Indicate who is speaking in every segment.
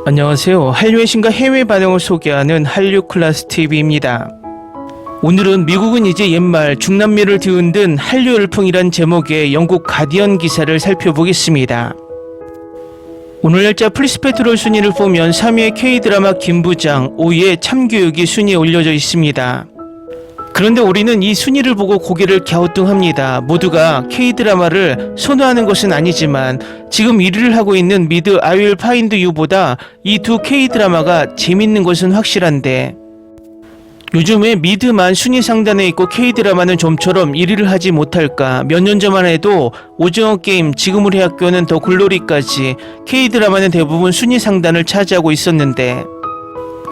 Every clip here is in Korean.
Speaker 1: 안녕하세요. 한류의 신과 해외 반응을 소개하는 한류클래스TV입니다. 오늘은 미국은 이제 옛말 중남미를 뒤흔든 한류 열풍이란 제목의 영국 가디언 기사를 살펴보겠습니다. 오늘 날짜 플리스페트롤 순위를 보면 3위의 K드라마 김부장, 5위의 참교육이 순위에 올려져 있습니다. 그런데 우리는 이 순위를 보고 고개를 갸우뚱합니다. 모두가 K드라마를 선호하는 것은 아니지만 지금 1위를 하고 있는 미드 I Will Find You보다 이 두 K드라마가 재밌는 것은 확실한데 요즘에 미드만 순위 상단에 있고 K드라마는 좀처럼 1위를 하지 못할까. 몇 년 전만 해도 오징어 게임, 지금 우리 학교는 더 글로리까지 K드라마는 대부분 순위 상단을 차지하고 있었는데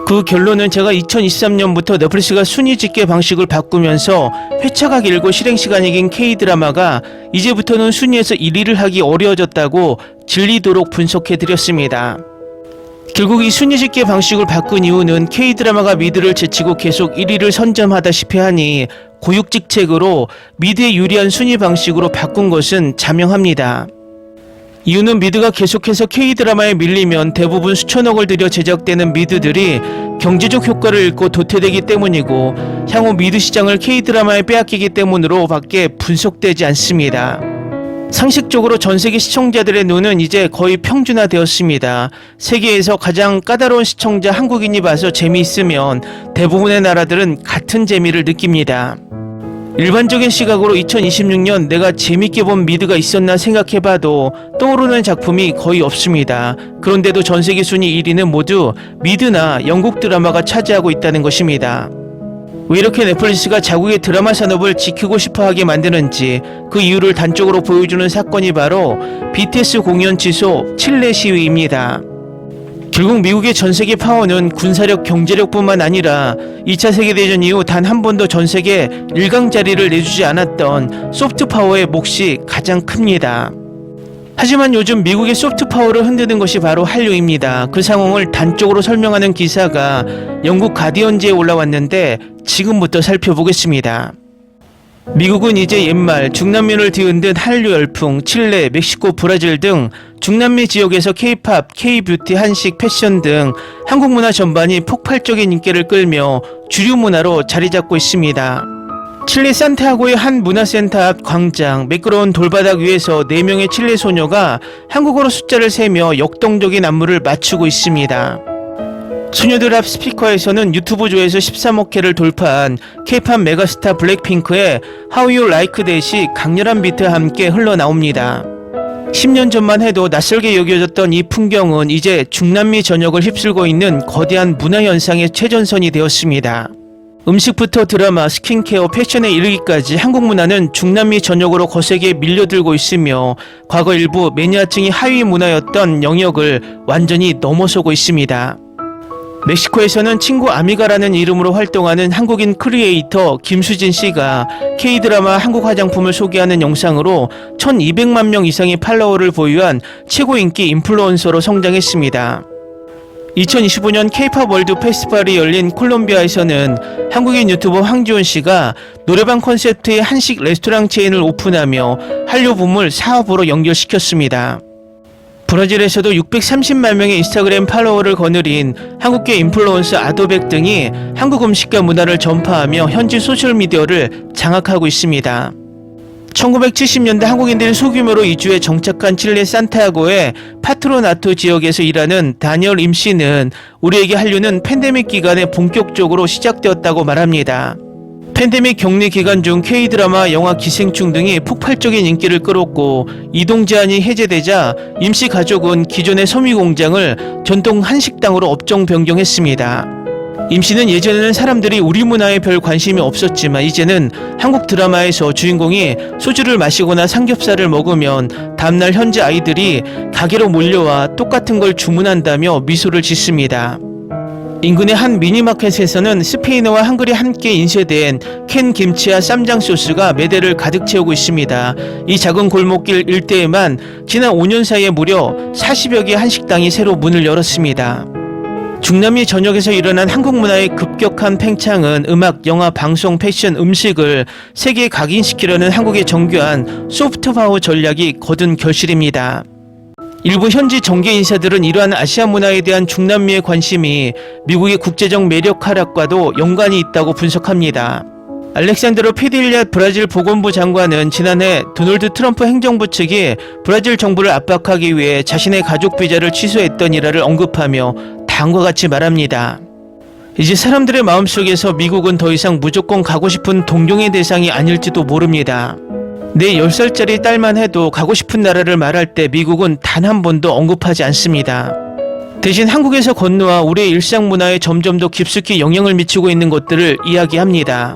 Speaker 1: 그 결론은 제가 2023년부터 넷플릭스가 순위 집계 방식을 바꾸면서 회차가 길고 실행시간이 긴 K드라마가 이제부터는 순위에서 1위를 하기 어려워졌다고 진리도록 분석해드렸습니다. 결국 이 순위 집계 방식을 바꾼 이유는 K드라마가 미드를 제치고 계속 1위를 선점하다시피 하니 고육직책으로 미드에 유리한 순위 방식으로 바꾼 것은 자명합니다. 이유는 미드가 계속해서 K드라마에 밀리면 대부분 수천억을 들여 제작되는 미드들이 경제적 효과를 잃고 도태되기 때문이고 향후 미드 시장을 K드라마에 빼앗기기 때문으로 밖에 분석되지 않습니다. 상식적으로 전세계 시청자들의 눈은 이제 거의 평준화되었습니다. 세계에서 가장 까다로운 시청자 한국인이 봐서 재미있으면 대부분의 나라들은 같은 재미를 느낍니다. 일반적인 시각으로 2026년 내가 재밌게 본 미드가 있었나 생각해봐도 떠오르는 작품이 거의 없습니다. 그런데도 전세계 순위 1위는 모두 미드나 영국 드라마가 차지하고 있다는 것입니다. 왜 이렇게 넷플릭스가 자국의 드라마 산업을 지키고 싶어하게 만드는지 그 이유를 단적으로 보여주는 사건이 바로 BTS 공연 취소 칠레 시위입니다. 결국 미국의 전세계 파워는 군사력, 경제력뿐만 아니라 2차 세계대전 이후 단 한 번도 전세계 1강 자리를 내주지 않았던 소프트 파워의 몫이 가장 큽니다. 하지만 요즘 미국의 소프트 파워를 흔드는 것이 바로 한류입니다. 그 상황을 단적으로 설명하는 기사가 영국 가디언지에 올라왔는데 지금부터 살펴보겠습니다. 미국은 이제 옛말 중남미를 뒤흔든 한류 열풍, 칠레, 멕시코, 브라질 등 중남미 지역에서 K-팝, K-뷰티, 한식, 패션 등 한국 문화 전반이 폭발적인 인기를 끌며 주류 문화로 자리 잡고 있습니다. 칠레 산티아고의 한 문화센터 앞 광장, 매끄러운 돌바닥 위에서 4명의 칠레 소녀가 한국어로 숫자를 세며 역동적인 안무를 맞추고 있습니다. 소녀들 앞 스피커에서는 유튜브 조회수 13억 회를 돌파한 K-팝 메가스타 블랙핑크의 How You Like That이 강렬한 비트와 함께 흘러나옵니다. 10년 전만 해도 낯설게 여겨졌던 이 풍경은 이제 중남미 전역을 휩쓸고 있는 거대한 문화현상의 최전선이 되었습니다. 음식부터 드라마, 스킨케어, 패션에 이르기까지 한국 문화는 중남미 전역으로 거세게 밀려들고 있으며 과거 일부 매니아층이 하위 문화였던 영역을 완전히 넘어서고 있습니다. 멕시코에서는 친구 아미가라는 이름으로 활동하는 한국인 크리에이터 김수진 씨가 K드라마 한국 화장품을 소개하는 영상으로 1200만 명 이상의 팔로워를 보유한 최고 인기 인플루언서로 성장했습니다. 2025년 K-팝 월드 페스티벌이 열린 콜롬비아에서는 한국인 유튜버 황지원 씨가 노래방 콘셉트의 한식 레스토랑 체인을 오픈하며 한류 붐을 사업으로 연결시켰습니다. 브라질에서도 630만 명의 인스타그램 팔로워를 거느린 한국계 인플루언서 아도백 등이 한국 음식과 문화를 전파하며 현지 소셜미디어를 장악하고 있습니다. 1970년대 한국인들이 소규모로 이주해 정착한 칠레 산티아고의 파트로나토 지역에서 일하는 다니엘 임 씨는 우리에게 한류는 팬데믹 기간에 본격적으로 시작되었다고 말합니다. 팬데믹 격리 기간 중 K드라마, 영화 기생충 등이 폭발적인 인기를 끌었고 이동 제한이 해제되자 임씨 가족은 기존의 섬유 공장을 전통 한식당으로 업종 변경했습니다. 임씨는 예전에는 사람들이 우리 문화에 별 관심이 없었지만 이제는 한국 드라마에서 주인공이 소주를 마시거나 삼겹살을 먹으면 다음날 현지 아이들이 가게로 몰려와 똑같은 걸 주문한다며 미소를 짓습니다. 인근의 한 미니마켓에서는 스페인어와 한글이 함께 인쇄된 캔 김치와 쌈장 소스가 매대를 가득 채우고 있습니다. 이 작은 골목길 일대에만 지난 5년 사이에 무려 40여 개 한식당이 새로 문을 열었습니다. 중남미 전역에서 일어난 한국 문화의 급격한 팽창은 음악, 영화, 방송, 패션, 음식을 세계에 각인시키려는 한국의 정교한 소프트파워 전략이 거둔 결실입니다. 일부 현지 정계 인사들은 이러한 아시아 문화에 대한 중남미의 관심이 미국의 국제적 매력 하락과도 연관이 있다고 분석합니다. 알렉산드로 페딜리아 브라질 보건부 장관은 지난해 도널드 트럼프 행정부 측이 브라질 정부를 압박하기 위해 자신의 가족 비자를 취소했던 일화를 언급하며 다음과 같이 말합니다. 이제 사람들의 마음속에서 미국은 더 이상 무조건 가고 싶은 동경의 대상이 아닐지도 모릅니다. 내 10살짜리 딸만 해도 가고 싶은 나라를 말할 때 미국은 단 한 번도 언급하지 않습니다. 대신 한국에서 건너와 우리의 일상 문화에 점점 더 깊숙이 영향을 미치고 있는 것들을 이야기합니다.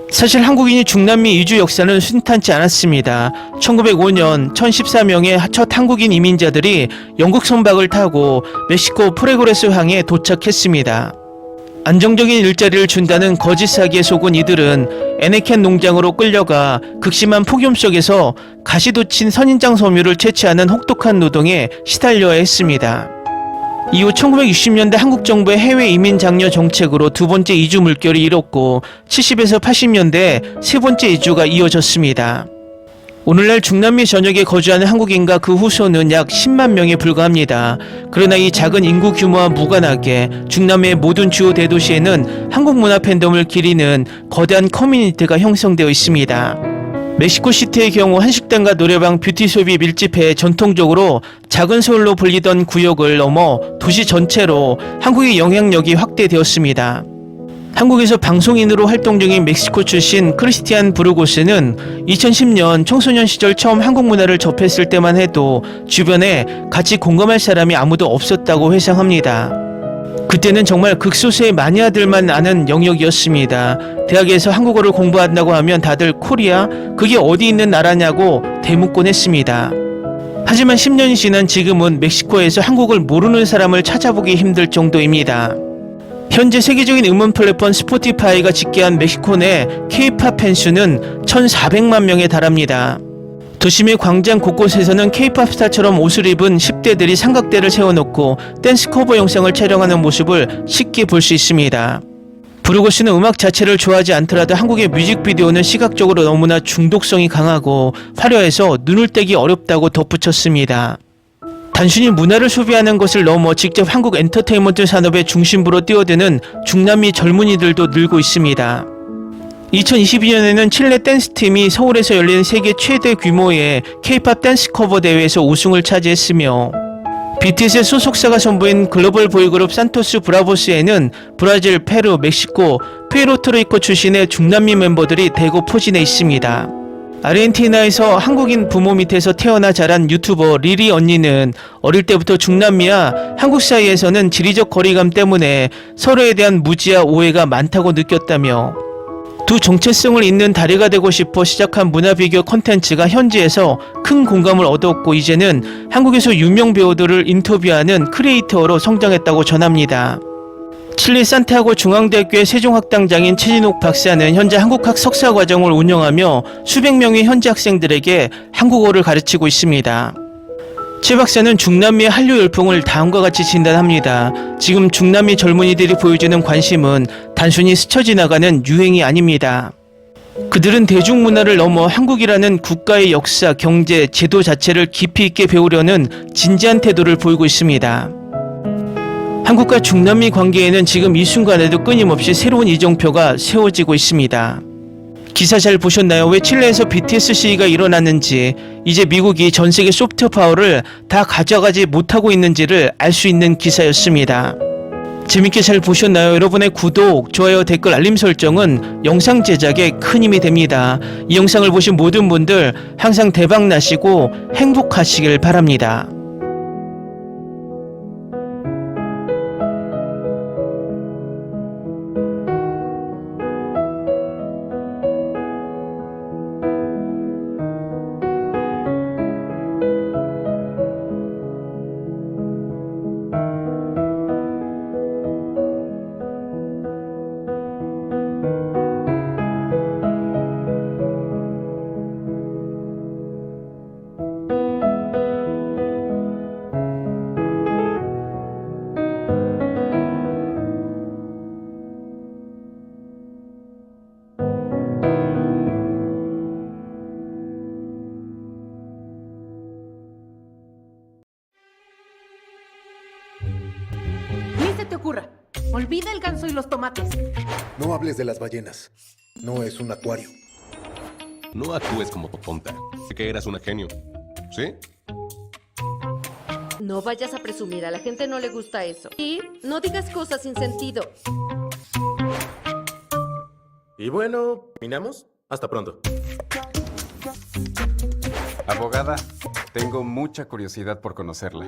Speaker 1: 사실 한국인이 중남미 이주 역사는 순탄치 않았습니다. 1905년 1014명의 첫 한국인 이민자들이 영국 선박을 타고 멕시코 프레고레스 항에 도착했습니다. 안정적인 일자리를 준다는 거짓 사기에 속은 이들은 에네켄 농장으로 끌려가 극심한 폭염 속에서 가시돋친 선인장 섬유를 채취하는 혹독한 노동에 시달려야 했습니다. 이후 1960년대 한국 정부의 해외 이민 장려 정책으로 두 번째 이주 물결이 일었고 70에서 80년대에 세 번째 이주가 이어졌습니다. 오늘날 중남미 전역에 거주하는 한국인과 그 후손은 약 10만 명에 불과합니다. 그러나 이 작은 인구 규모와 무관하게 중남미의 모든 주요 대도시에는 한국 문화 팬덤을 기리는 거대한 커뮤니티가 형성되어 있습니다. 멕시코시티의 경우 한식당과 노래방, 뷰티숍이 밀집해 전통적으로 작은 서울로 불리던 구역을 넘어 도시 전체로 한국의 영향력이 확대되었습니다. 한국에서 방송인으로 활동 중인 멕시코 출신 크리스티안 부르고스는 2010년 청소년 시절 처음 한국 문화를 접했을 때만 해도 주변에 같이 공감할 사람이 아무도 없었다고 회상합니다. 그때는 정말 극소수의 마니아들만 아는 영역이었습니다. 대학에서 한국어를 공부한다고 하면 다들 코리아? 그게 어디 있는 나라냐고 대묻곤 했습니다. 하지만 10년이 지난 지금은 멕시코에서 한국을 모르는 사람을 찾아보기 힘들 정도입니다. 현재 세계적인 음원 플랫폼 스포티파이가 집계한 멕시코 내 K-팝 팬수는 1,400만 명에 달합니다. 도심의 광장 곳곳에서는 K-팝 스타처럼 옷을 입은 10대들이 삼각대를 세워놓고 댄스 커버 영상을 촬영하는 모습을 쉽게 볼 수 있습니다. 부르고스는 음악 자체를 좋아하지 않더라도 한국의 뮤직비디오는 시각적으로 너무나 중독성이 강하고 화려해서 눈을 떼기 어렵다고 덧붙였습니다. 단순히 문화를 소비하는 것을 넘어 직접 한국 엔터테인먼트 산업의 중심부로 뛰어드는 중남미 젊은이들도 늘고 있습니다. 2022년에는 칠레 댄스팀이 서울에서 열린 세계 최대 규모의 K-팝 댄스 커버 대회에서 우승을 차지했으며 BTS의 소속사가 선보인 글로벌 보이그룹 산토스 브라보스에는 브라질, 페루, 멕시코, 푸에르토리코 출신의 중남미 멤버들이 대거 포진해 있습니다. 아르헨티나에서 한국인 부모 밑에서 태어나 자란 유튜버 리리 언니는 어릴 때부터 중남미와 한국 사이에서는 지리적 거리감 때문에 서로에 대한 무지와 오해가 많다고 느꼈다며 두 정체성을 잇는 다리가 되고 싶어 시작한 문화 비교 콘텐츠가 현지에서 큰 공감을 얻었고 이제는 한국에서 유명 배우들을 인터뷰하는 크리에이터로 성장했다고 전합니다. 칠리 산티아고 중앙대학교의 세종학당장인 최진욱 박사는 현재 한국학 석사과정을 운영하며 수백 명의 현지 학생들에게 한국어를 가르치고 있습니다. 최 박사는 중남미의 한류 열풍을 다음과 같이 진단합니다. 지금 중남미 젊은이들이 보여주는 관심은 단순히 스쳐 지나가는 유행이 아닙니다. 그들은 대중문화를 넘어 한국이라는 국가의 역사, 경제, 제도 자체를 깊이 있게 배우려는 진지한 태도를 보이고 있습니다. 한국과 중남미 관계에는 지금 이 순간에도 끊임없이 새로운 이정표가 세워지고 있습니다. 기사 잘 보셨나요? 왜 칠레에서 BTS 시위가 일어났는지, 이제 미국이 전세계 소프트 파워를 다 가져가지 못하고 있는지를 알 수 있는 기사였습니다. 재밌게 잘 보셨나요? 여러분의 구독, 좋아요, 댓글, 알림 설정은 영상 제작에 큰 힘이 됩니다. 이 영상을 보신 모든 분들 항상 대박 나시고 행복하시길 바랍니다.
Speaker 2: Olvida el ganso y los tomates.
Speaker 3: No hables de las ballenas. No es un acuario.
Speaker 4: No actúes como tonta. Que eras una genio. ¿Sí?
Speaker 5: No vayas a presumir, a la gente no le gusta eso. Y no digas cosas sin sentido.
Speaker 6: Y bueno, ¿terminamos? Hasta pronto.
Speaker 7: Abogada, tengo mucha curiosidad por conocerla.